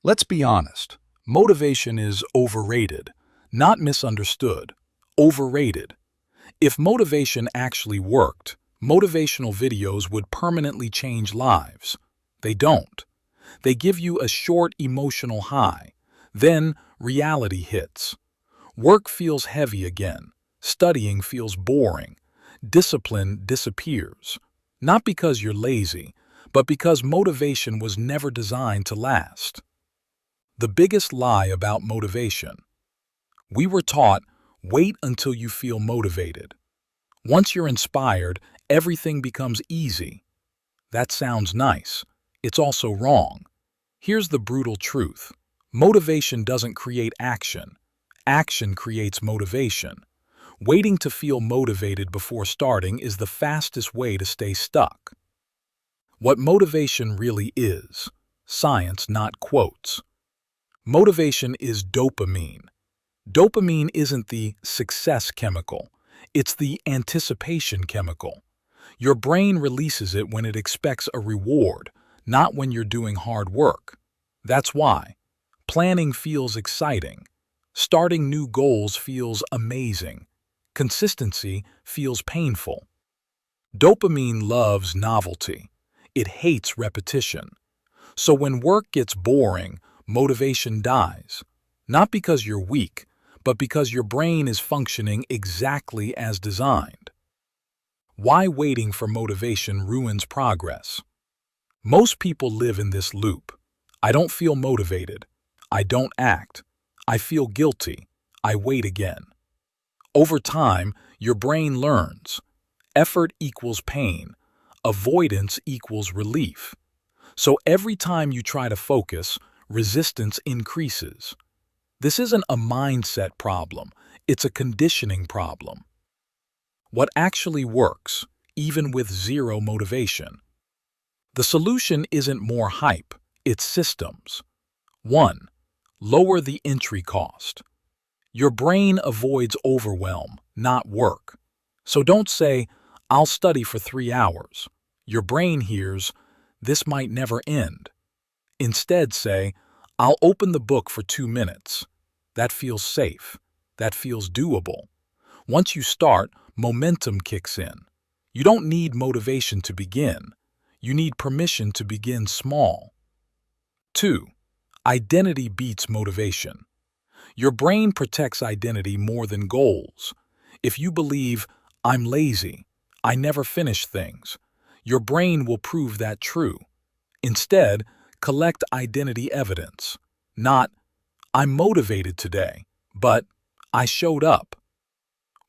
Let's be honest. Motivation is overrated, not misunderstood. Overrated. If motivation actually worked, motivational videos would permanently change lives. They don't. They give you a short emotional high. Then reality hits. Work feels heavy again. Studying feels boring. Discipline disappears. Not because you're lazy, but because motivation was never designed to last. The biggest lie about motivation. We were taught, wait until you feel motivated. Once you're inspired, everything becomes easy. That sounds nice. It's also wrong. Here's the brutal truth. Motivation doesn't create action. Action creates motivation. Waiting to feel motivated before starting is the fastest way to stay stuck. What motivation really is. Science, not quotes. Motivation is dopamine. Dopamine isn't the success chemical. It's the anticipation chemical. Your brain releases it when it expects a reward, not when you're doing hard work. That's why. Planning feels exciting. Starting new goals feels amazing. Consistency feels painful. Dopamine loves novelty. It hates repetition. So when work gets boring, motivation dies. Not because you're weak, but because your brain is functioning exactly as designed. Why waiting for motivation ruins progress? Most people live in this loop. I don't feel motivated. I don't act. I feel guilty. I wait again. Over time, your brain learns. Effort equals pain. Avoidance equals relief. So every time you try to focus, resistance increases. This isn't a mindset problem. It's a conditioning problem. What actually works, even with zero motivation? The solution isn't more hype. It's systems. 1. Lower the entry cost. Your brain avoids overwhelm, not work. So don't say, I'll study for 3 hours. Your brain hears, this might never end. Instead say, I'll open the book for 2 minutes. That feels safe. That feels doable. Once you start, momentum kicks in. You don't need motivation to begin. You need permission to begin small. 2. Identity beats motivation. Your brain protects identity more than goals. If you believe, I'm lazy, I never finish things, your brain will prove that true. Instead, collect identity evidence. Not, I'm motivated today, but I showed up.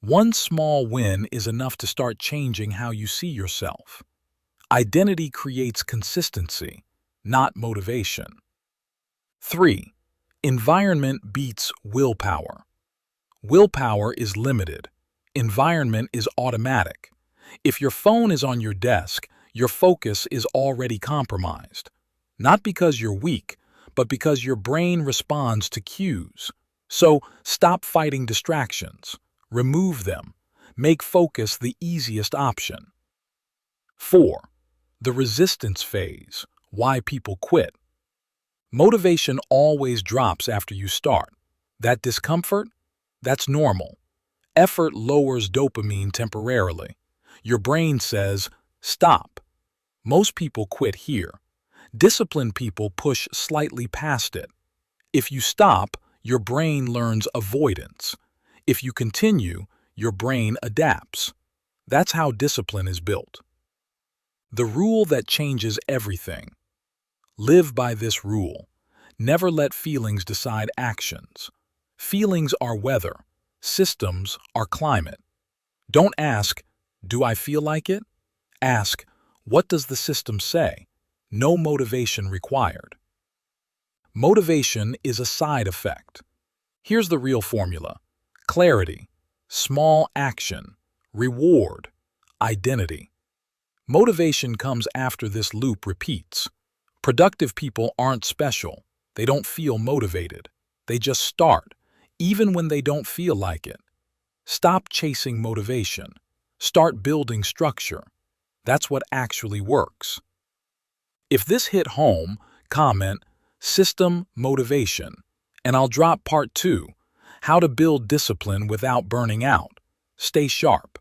One small win is enough to start changing how you see yourself. Identity creates consistency, not motivation. 3. Environment beats willpower. Willpower is limited. Environment is automatic. If your phone is on your desk, your focus is already compromised. Not because you're weak, but because your brain responds to cues. So stop fighting distractions. Remove them. Make focus the easiest option. 4. The resistance phase. Why people quit. Motivation always drops after you start. That discomfort? That's normal. Effort lowers dopamine temporarily. Your brain says, stop. Most people quit here. Disciplined people push slightly past it. If you stop, your brain learns avoidance. If you continue, your brain adapts. That's how discipline is built. The rule that changes everything. Live by this rule. Never let feelings decide actions. Feelings are weather. Systems are climate. Don't ask, do I feel like it? Ask, what does the system say? No motivation required. Motivation is a side effect. Here's the real formula. Clarity, small action, reward, identity. Motivation comes after this loop repeats. Productive people aren't special. They don't feel motivated. They just start, even when they don't feel like it. Stop chasing motivation. Start building structure. That's what actually works. If this hit home, comment, System Motivation. And I'll drop part 2, How to Build Discipline Without Burning Out. Stay sharp.